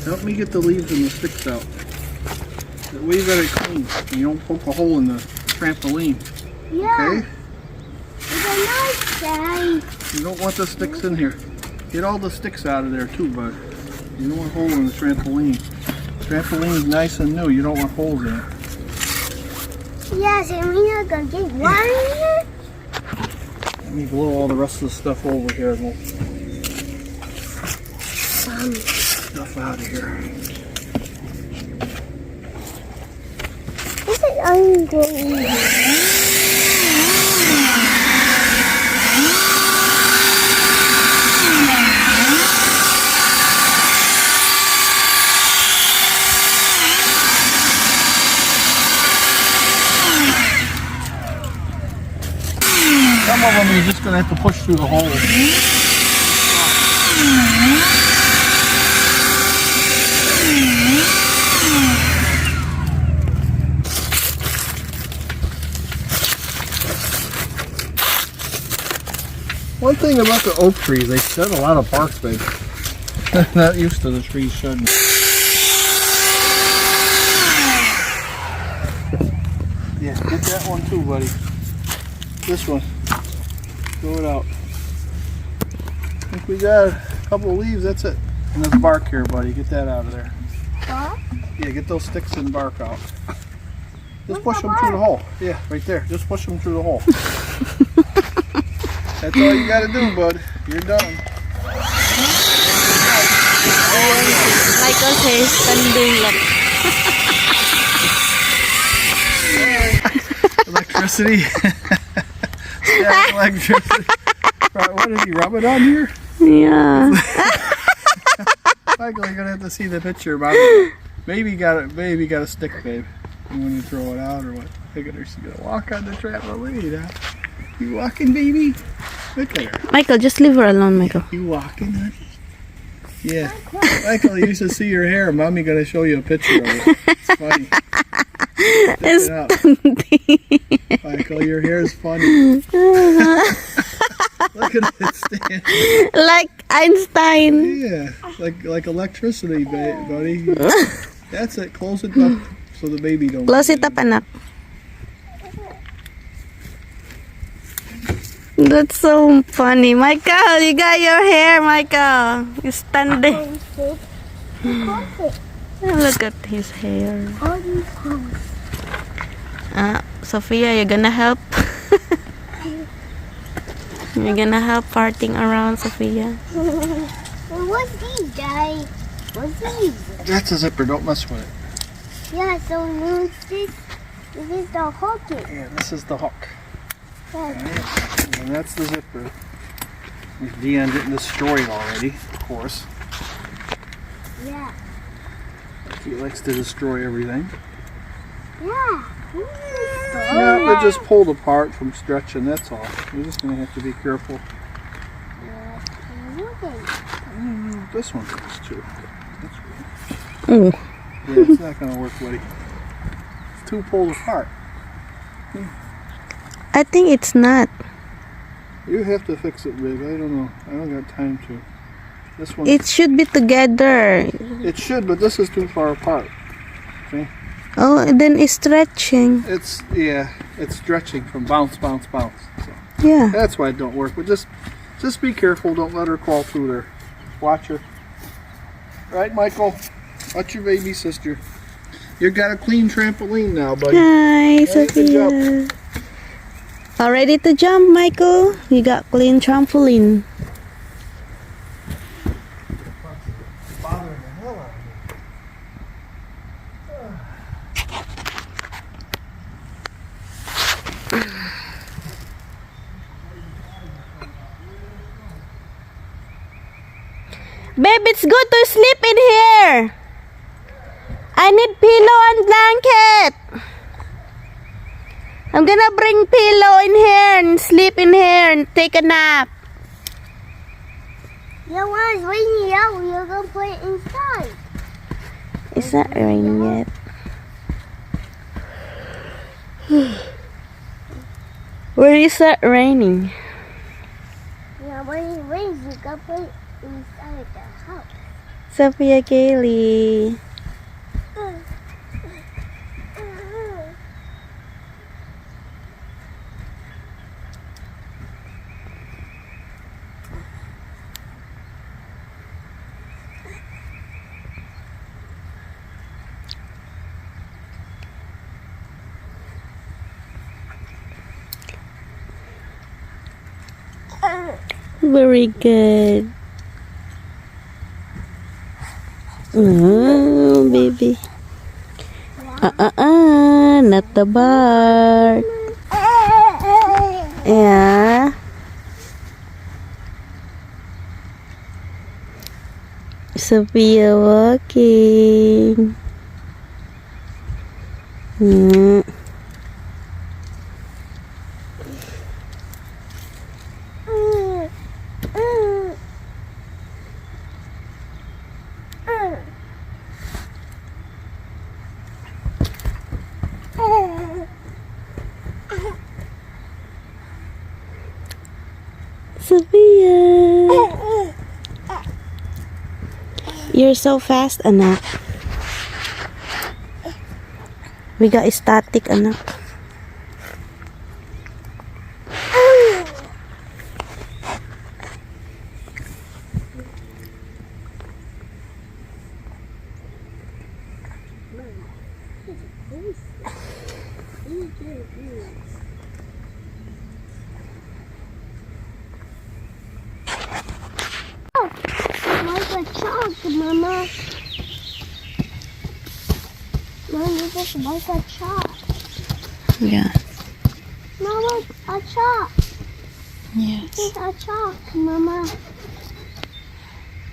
Help me get the leaves and the sticks out. That way you got it clean. And you don't poke a hole in the trampoline. Yeah. Okay? It's a nice day. You don't want the sticks in here. Get all the sticks out of there too, bud. You don't want a hole in the trampoline. Trampoline is nice and new. You don't want holes in it. Yes, and we're not going to get water in here? Let me blow all the rest of the stuff over here. And we'll stuff out of here. This is ungoing. Some of them you're just going to have to push through the hole. One thing about the oak trees, they shed a lot of bark, baby. They're not used to the trees shedding. Yeah, get that one too, buddy. This one. Throw it out. I think we got a couple of leaves, that's it. And this bark here, buddy. Get that out of there. What? Yeah, get those sticks and bark out. Just push them through the hole. Yeah, right there. Just push them through the hole. That's all you gotta do, bud. You're done. Michael says, standing lang. Electricity. Yeah, electricity. Right, what did he rub it on here? Yeah. Michael, you're gonna have to see the picture about maybe you got a stick, babe. When you throw it out or what? Look at her, she's gonna walk on the trampoline, huh? You walking, baby? Look at her. Michael, just leave her alone, Michael. You walking, honey? Yeah. Michael, you should see your hair. Mommy gonna show you a picture of it. It's funny. It's it Michael, your hair is funny. Look at it stand. like Einstein. Yeah, like electricity, buddy. That's it. Close it up so the baby don't. Close it up, anak. That's so funny. Michael, you got your hair, Michael. You're standing. Look at his hair. Sophia, you're gonna help? You're gonna help farting around, Sophia? What's these, Daddy? What's these? That's a zipper. Don't mess with it. Yeah, so this is the hook. Yeah, this is the hook. Yeah. Right. And that's the zipper. Dion didn't destroy it already, of course. Yeah. He likes to destroy everything. Yeah. Yeah, but just pulled apart from stretching, that's all. You're just going to have to be careful. This one goes too. That's good. Oh. Yeah, it's not going to work, buddy. It's too pulled apart. I think it's not. You have to fix it, babe. I don't know. I don't got time to. This one. It should be together. It should, but this is too far apart. Okay? Oh, then it's stretching. It's, yeah. it's stretching from bounce, bounce, bounce. So Yeah. that's why it don't work. But just be careful. Don't let her crawl through there. Watch her. Right, Michael? Watch your baby sister. You got a clean trampoline now, buddy. Hi, Ready to Sophia. All ready to jump, Michael? You got clean trampoline. Bothering the hell out of me. Babe, it's good to sleep in here. I need pillow and blanket. I'm gonna bring pillow in here and sleep in here and take a nap. You want to rain out, you're going to put it inside. It's not raining yet. Where is that raining? Yeah, when it rains, you can put it inside the house. Sophia Kaylee. Very good. Oh, baby. Not the bark. Yeah. Sophia walking. Sophia. You're so fast, anak. We got static, anak. Like a chalk, Mama. Mommy, this is like a chalk. Yeah. Mama, a chalk. Yes. This is a chalk, Mama.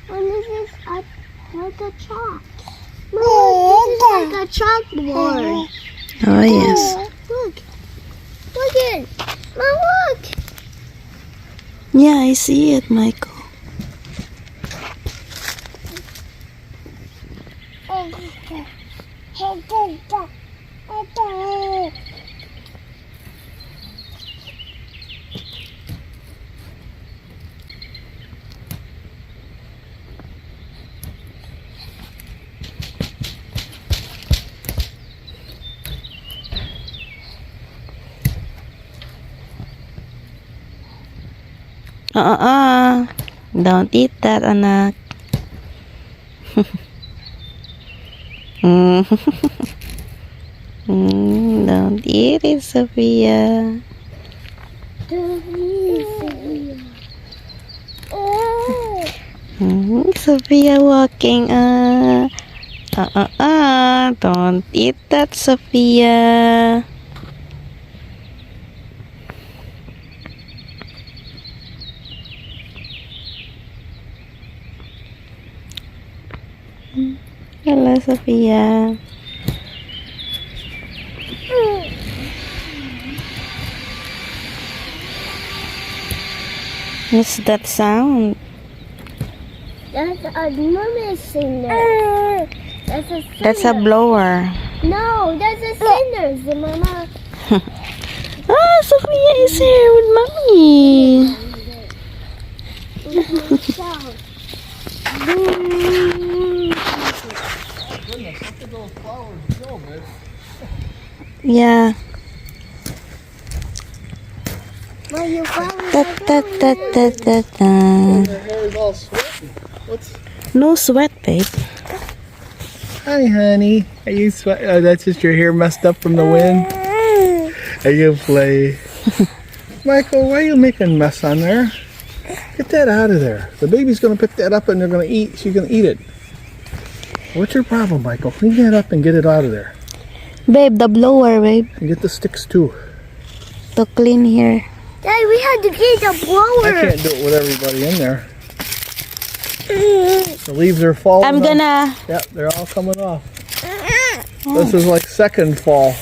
Mommy, this is like a chalk. Mama, this is like a chalkboard. Oh, yes. Look. Look it. Mom, look. Yeah, I see it, Michael. Don't eat that, anak. Don't eat it, Sophia. Sophia walking. Don't eat that, Sophia. Hello, Sophia. What's that sound? That's a mermaid singer. That's a singer. That's a blower. No, that's a singer, Mama. Sophia is here with mommy. Goodness, look at those flowers go, babe. Yeah. you found Ta ta ta ta ta ta. Your hair is all sweaty. What's? No sweat, babe. Hi, honey. Are you sweat? Oh, that's just your hair messed up from the wind. Are you play? Michael, why are you making a mess on there? Get that out of there. The baby's gonna pick that up and they're gonna eat. She's gonna eat it. What's your problem, Michael? Clean that up and get it out of there. Babe, the blower, babe. And get the sticks too. To clean here. Daddy, we had to get the I blower. can't do it with everybody in there. The leaves are falling. I'm off. gonna... Yeah, they're all coming off. This is like second fall.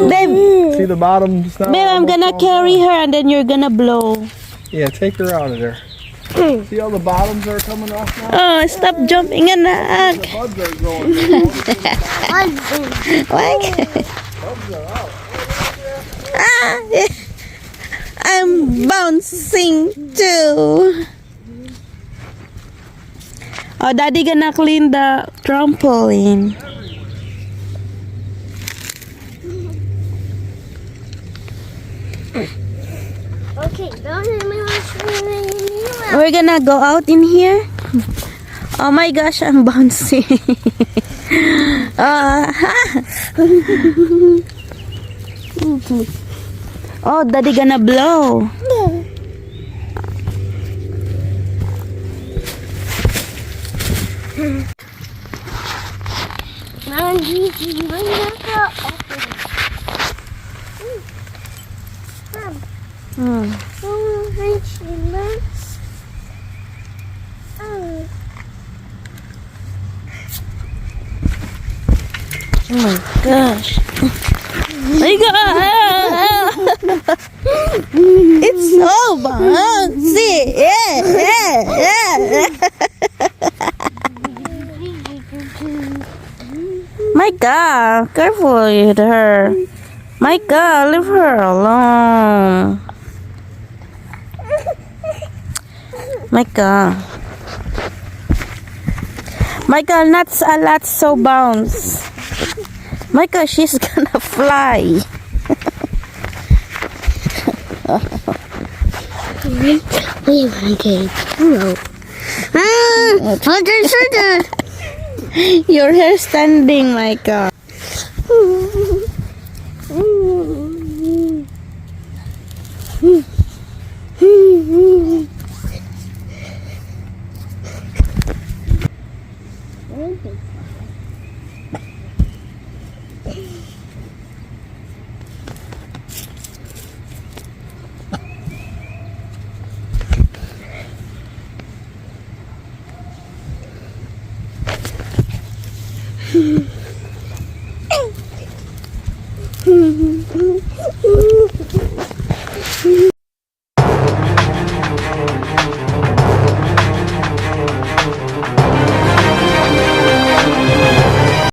Babe, See the bottoms now? babe, I'm gonna carry her and then you're gonna blow. Yeah, take her out of there. See how the bottoms are coming off now? Oh, stop jumping, anak. The buds are going. Like, Buds are out. I'm bouncing too. Oh, daddy gonna clean the trampoline. Okay, don't let me watch. We're gonna go out in here. Oh my gosh, I'm bouncing. Oh, daddy gonna blow. Now, Gigi, bring that up. Hmm. Oh, hi, Chimas. Oh. Oh my gosh. My God. It's so bouncy. My God, careful with her. My God, leave her alone. My God. My God, not a lot so bounce. My God, she's gonna fly. Wait, okay. Hello. Hunter. Your hair standing, my God.